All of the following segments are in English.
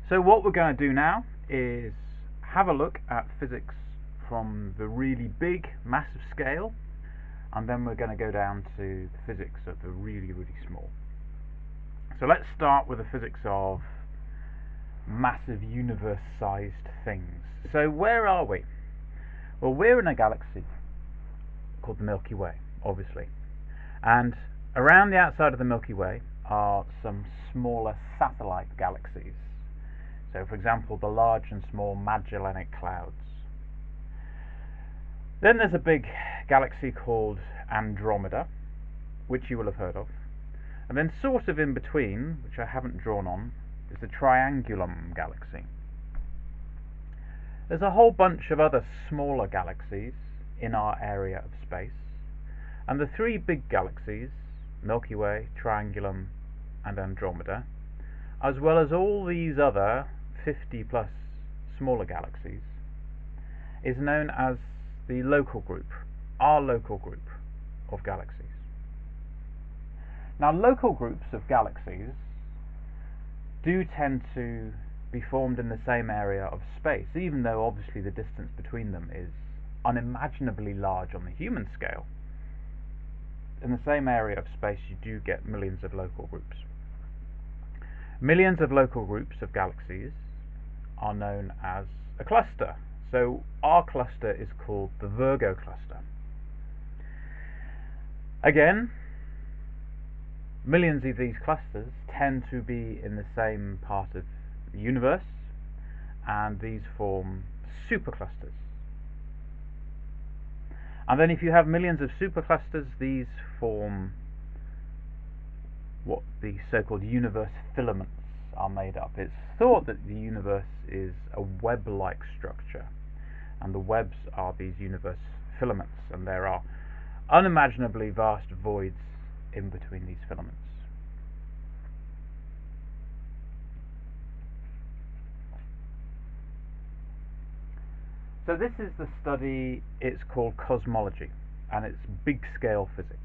So what we're going to do now is have a look at physics from the really big, massive scale, and then we're going to go down to the physics of the really, really small. So let's start with the physics of massive universe-sized things. So where are we? Well, we're in a galaxy called the Milky Way, obviously. And around the outside of the Milky Way are some smaller satellite galaxies. So, for example, the Large and Small Magellanic Clouds. Then there's a big galaxy called Andromeda, which you will have heard of. And then sort of in between, which I haven't drawn on, is the Triangulum galaxy. There's a whole bunch of other smaller galaxies in our area of space. And the three big galaxies, Milky Way, Triangulum, and Andromeda, as well as all these other 50 plus smaller galaxies, is known as the local group, our local group of galaxies. Now, local groups of galaxies do tend to be formed in the same area of space, even though obviously the distance between them is unimaginably large on the human scale. In the same area of space, you do get millions of local groups. Millions of local groups of galaxies are known as a cluster. So our cluster is called the Virgo cluster. Again, millions of these clusters tend to be in the same part of the universe, and these form superclusters. And then if you have millions of superclusters, these form what the so-called universe filaments are made up. It's thought that the universe is a web-like structure, and the webs are these universe filaments, and there are unimaginably vast voids in between these filaments. So this is the study, it's called cosmology, and it's big-scale physics.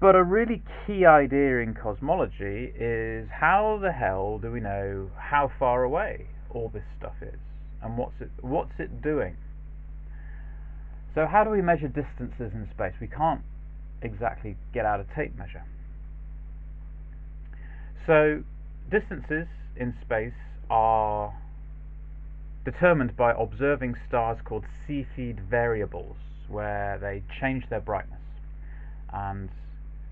But a really key idea in cosmology is how the hell do we know how far away all this stuff is, and what's it doing? So how do we measure distances in space? We can't exactly get out a tape measure. So distances in space are determined by observing stars called Cepheid variables, where they change their brightness. And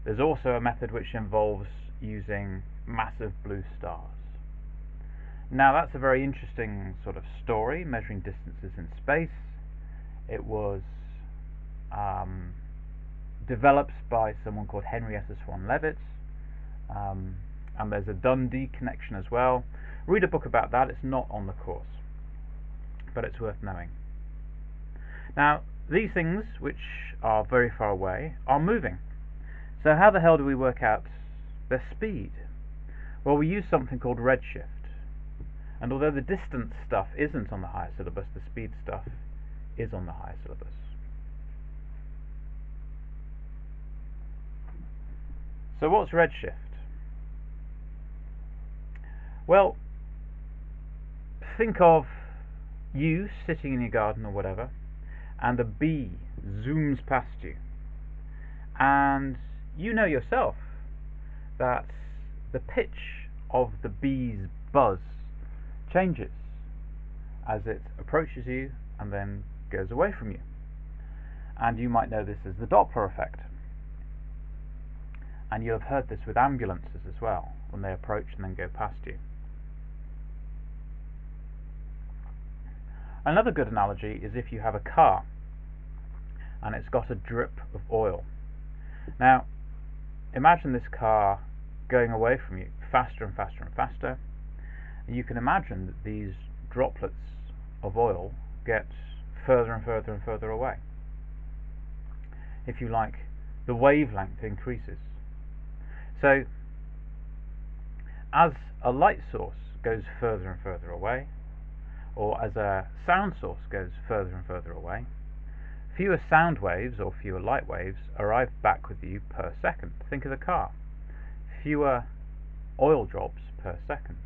there's also a method which involves using massive blue stars. Now that's a very interesting sort of story, measuring distances in space. It was developed by someone called Henrietta Swan Leavitt, and there's a Dundee connection as well. Read a book about that, it's not on the course, but it's worth knowing. Now, these things, which are very far away, are moving. So how the hell do we work out their speed? Well, we use something called redshift. And although the distance stuff isn't on the higher syllabus, the speed stuff is on the higher syllabus. So what's redshift? Well, think of you sitting in your garden or whatever, and a bee zooms past you, and you know yourself that the pitch of the bee's buzz changes as it approaches you and then goes away from you, and you might know this as the Doppler effect. And you'll have heard this with ambulances as well, when they approach and then go past you. Another good analogy is if you have a car and it's got a drip of oil. Now, imagine this car going away from you faster and faster and faster, and you can imagine that these droplets of oil get further and further and further away. If you like, the wavelength increases. So, as a light source goes further and further away, or as a sound source goes further and further away, fewer sound waves or fewer light waves arrive back with you per second. Think of the car. Fewer oil drops per second.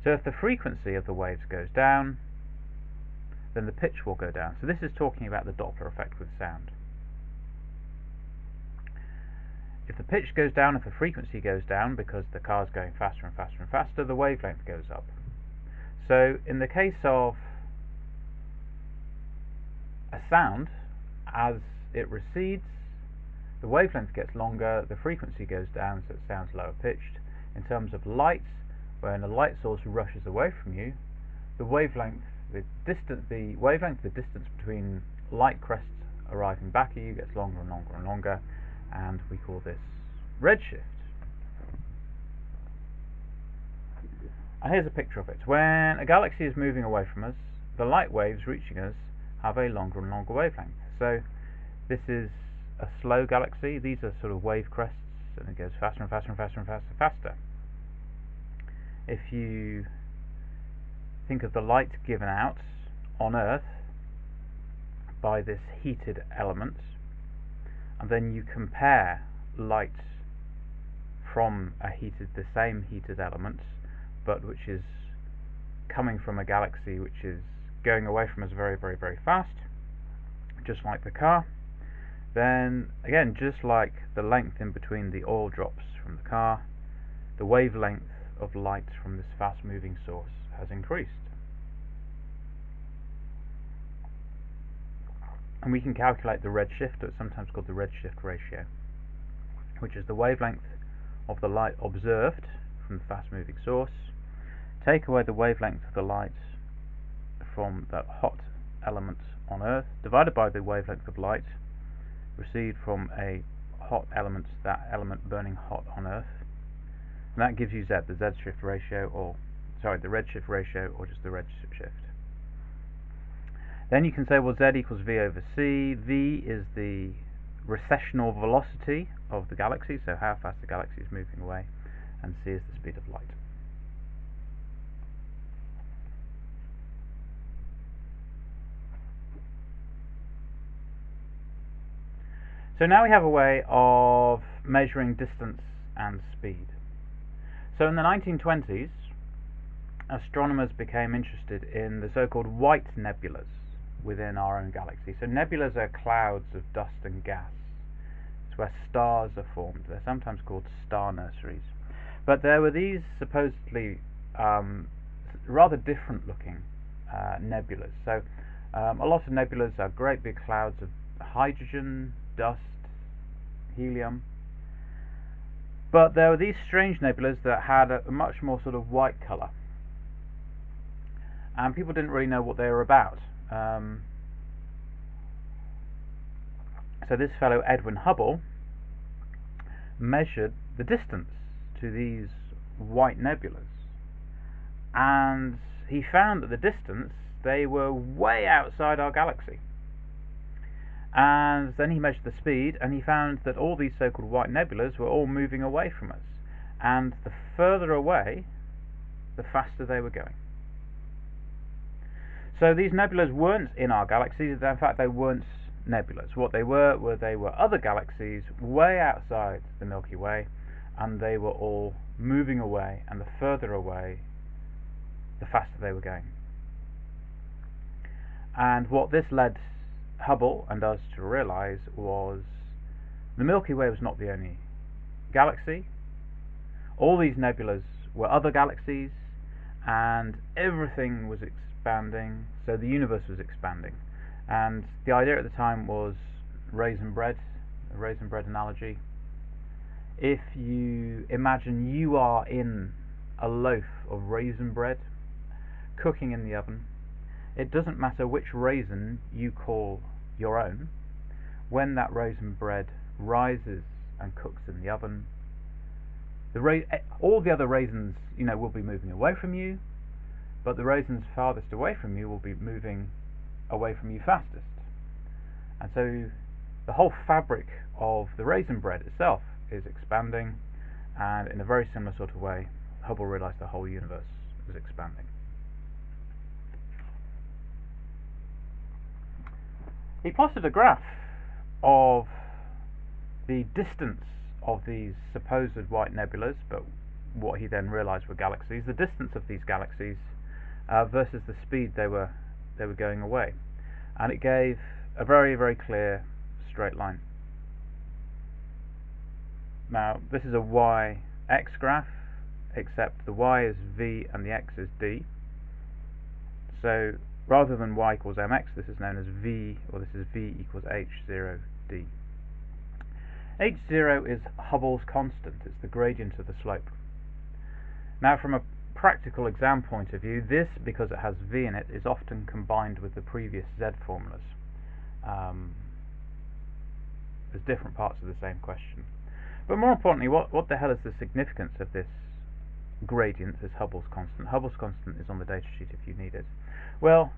So if the frequency of the waves goes down, then the pitch will go down. So this is talking about the Doppler effect with sound. If the pitch goes down, if the frequency goes down because the car's going faster and faster and faster, the wavelength goes up. So in the case of a sound, as it recedes, the wavelength gets longer, the frequency goes down, so it sounds lower pitched. In terms of light, when a light source rushes away from you, the wavelength, the distance between light crests arriving back at you gets longer and longer and longer, and we call this redshift. And here's a picture of it. When a galaxy is moving away from us, the light waves reaching us have a longer and longer wavelength. So this is a slow galaxy. These are sort of wave crests, and it goes faster and faster and faster and faster and faster. If you think of the light given out on Earth by this heated element, and then you compare light from the same heated element, but which is coming from a galaxy which is going away from us very, very, very fast, just like the car, then again, just like the length in between the oil drops from the car, the wavelength of light from this fast moving source has increased. And we can calculate the redshift, or it's sometimes called the redshift ratio, which is the wavelength of the light observed from the fast moving source, take away the wavelength of the light from that hot element on Earth, divided by the wavelength of light received from a hot element, that element burning hot on Earth, and that gives you Z, the redshift ratio, or just the redshift. Then you can say, well, Z equals V over C. V is the recessional velocity of the galaxy, so how fast the galaxy is moving away, and C is the speed of light. So now we have a way of measuring distance and speed. So in the 1920s, astronomers became interested in the so-called white nebulas within our own galaxy. So nebulas are clouds of dust and gas. It's where stars are formed. They're sometimes called star nurseries. But there were these supposedly rather different looking nebulas. So a lot of nebulas are great big clouds of hydrogen, dust, helium. But there were these strange nebulas that had a much more sort of white colour. And people didn't really know what they were about. So this fellow Edwin Hubble measured the distance to these white nebulas, and he found that the distance, they were way outside our galaxy. And then he measured the speed, and he found that all these so-called white nebulas were all moving away from us, and the further away, the faster they were going. So these nebulas weren't in our galaxies. In fact, they weren't nebulas. What they were other galaxies way outside the Milky Way, and they were all moving away, and the further away, the faster they were going. And what this led Hubble and us to realize was the Milky Way was not the only galaxy. All these nebulas were other galaxies, and everything was expanding, so the universe was expanding. And the idea at the time was raisin bread, a raisin bread analogy. If you imagine you are in a loaf of raisin bread cooking in the oven, it doesn't matter which raisin you call your own. When that raisin bread rises and cooks in the oven, all the other raisins, will be moving away from you, but the raisins farthest away from you will be moving away from you fastest. And so the whole fabric of the raisin bread itself is expanding, and in a very similar sort of way, Hubble realized the whole universe was expanding. He plotted a graph of the distance of these supposed white nebulas, but what he then realized were galaxies, the distance of these galaxies versus the speed they were going away, and it gave a very, very clear straight line. Now this is a y-x graph, except the y is v and the x is d. So rather than y equals mx, this is known as v, or this is v equals h0d. h0 is Hubble's constant. It's the gradient of the slope. Now from a practical exam point of view, this, because it has v in it, is often combined with the previous z formulas. There's different parts of the same question. But more importantly, what the hell is the significance of this gradient, this Hubble's constant? Hubble's constant is on the datasheet if you need it. Well,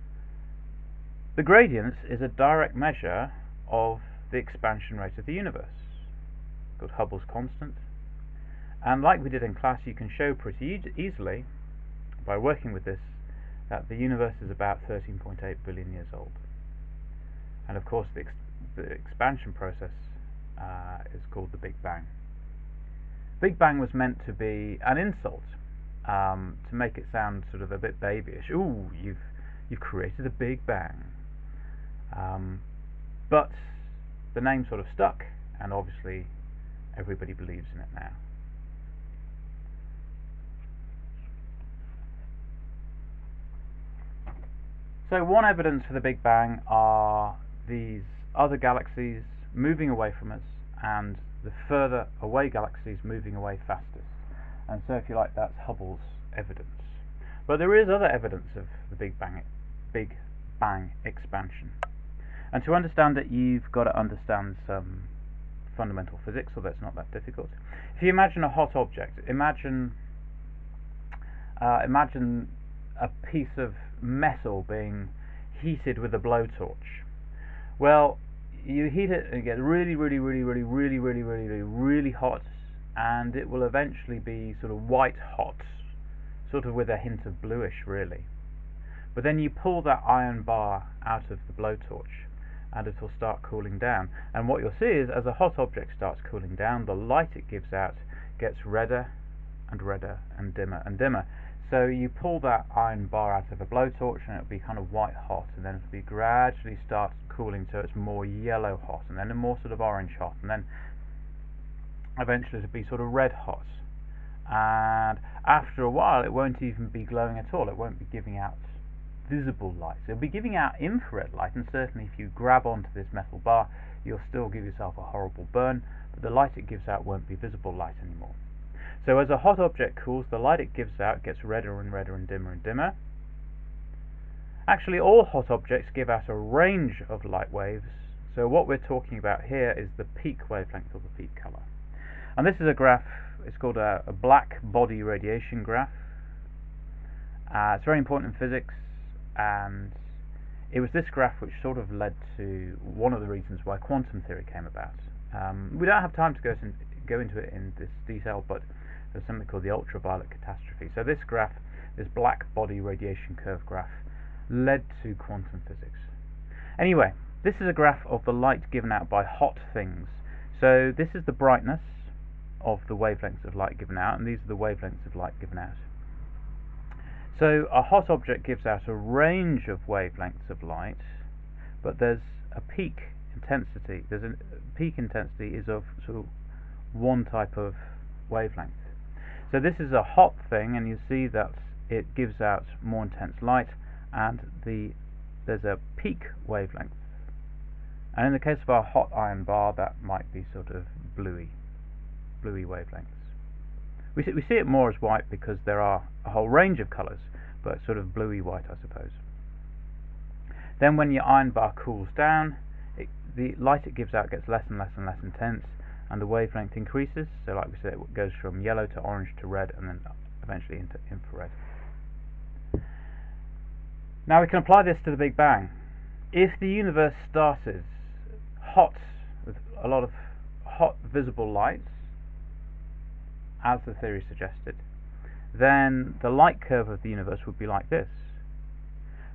the gradient is a direct measure of the expansion rate of the universe, called Hubble's constant. And like we did in class, you can show pretty easily, by working with this, that the universe is about 13.8 billion years old. And of course the expansion process is called the Big Bang. Big Bang was meant to be an insult, to make it sound sort of a bit babyish. Ooh, you've created a Big Bang. But the name sort of stuck, and obviously everybody believes in it now. So one evidence for the Big Bang are these other galaxies moving away from us, and the further away galaxies moving away fastest. And so if you like, that's Hubble's evidence. But there is other evidence of the Big Bang expansion. And to understand it, you've got to understand some fundamental physics, although it's not that difficult. If you imagine a hot object, imagine a piece of metal being heated with a blowtorch. Well, you heat it and it gets really hot, and it will eventually be sort of white hot, sort of with a hint of bluish really. But then you pull that iron bar out of the blowtorch and it will start cooling down, and what you'll see is, as a hot object starts cooling down, the light it gives out gets redder and redder and dimmer. So you pull that iron bar out of a blowtorch and it'll be kind of white hot, and then it'll be gradually start cooling so it's more yellow hot, and then a more sort of orange hot, and then eventually it'll be sort of red hot. And after a while it won't even be glowing at all. It won't be giving out visible light. It'll be giving out infrared light, and certainly if you grab onto this metal bar you'll still give yourself a horrible burn, but the light it gives out won't be visible light anymore. So as a hot object cools, the light it gives out gets redder and redder and dimmer. Actually, all hot objects give out a range of light waves, so what we're talking about here is the peak wavelength or the peak color. And this is a graph, it's called a black body radiation graph. It's very important in physics, and it was this graph which sort of led to one of the reasons why quantum theory came about. We don't have time to go into it in this detail, but there's something called the ultraviolet catastrophe. So this graph, this black body radiation curve graph, led to quantum physics. Anyway, this is a graph of the light given out by hot things. So this is the brightness of the wavelengths of light given out, and these are the wavelengths of light given out. So a hot object gives out a range of wavelengths of light, but there's a peak intensity. Peak intensity is of sort of one type of wavelength. So this is a hot thing, and you see that it gives out more intense light, and there's a peak wavelength. And in the case of our hot iron bar, that might be sort of bluey wavelengths. We see it more as white because there are a whole range of colours, but sort of bluey white, I suppose. Then when your iron bar cools down, the light it gives out gets less and less and less intense, and the wavelength increases. So like we said, it goes from yellow to orange to red, and then eventually into infrared. Now we can apply this to the Big Bang. If the universe started hot, with a lot of hot visible light, as the theory suggested, then the light curve of the universe would be like this.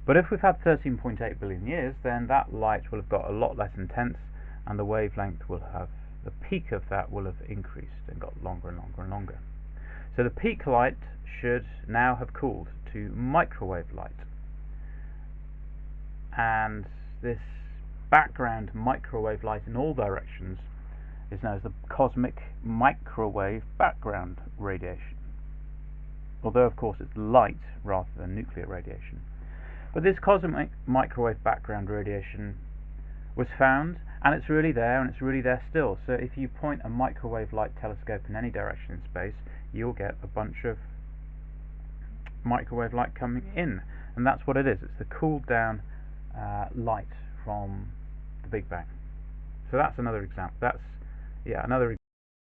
But if we've had 13.8 billion years, then that light will have got a lot less intense, and the wavelength will have, the peak of that will have increased and got longer and longer and longer. So the peak light should now have cooled to microwave light, and this background microwave light in all directions is known as the cosmic microwave background radiation, although of course it's light rather than nuclear radiation. But this cosmic microwave background radiation was found, and it's really there, and it's really there still. So if you point a microwave light telescope in any direction in space, you'll get a bunch of microwave light coming in, and that's what it is. It's the cooled down light from the Big Bang. So that's another example. That's another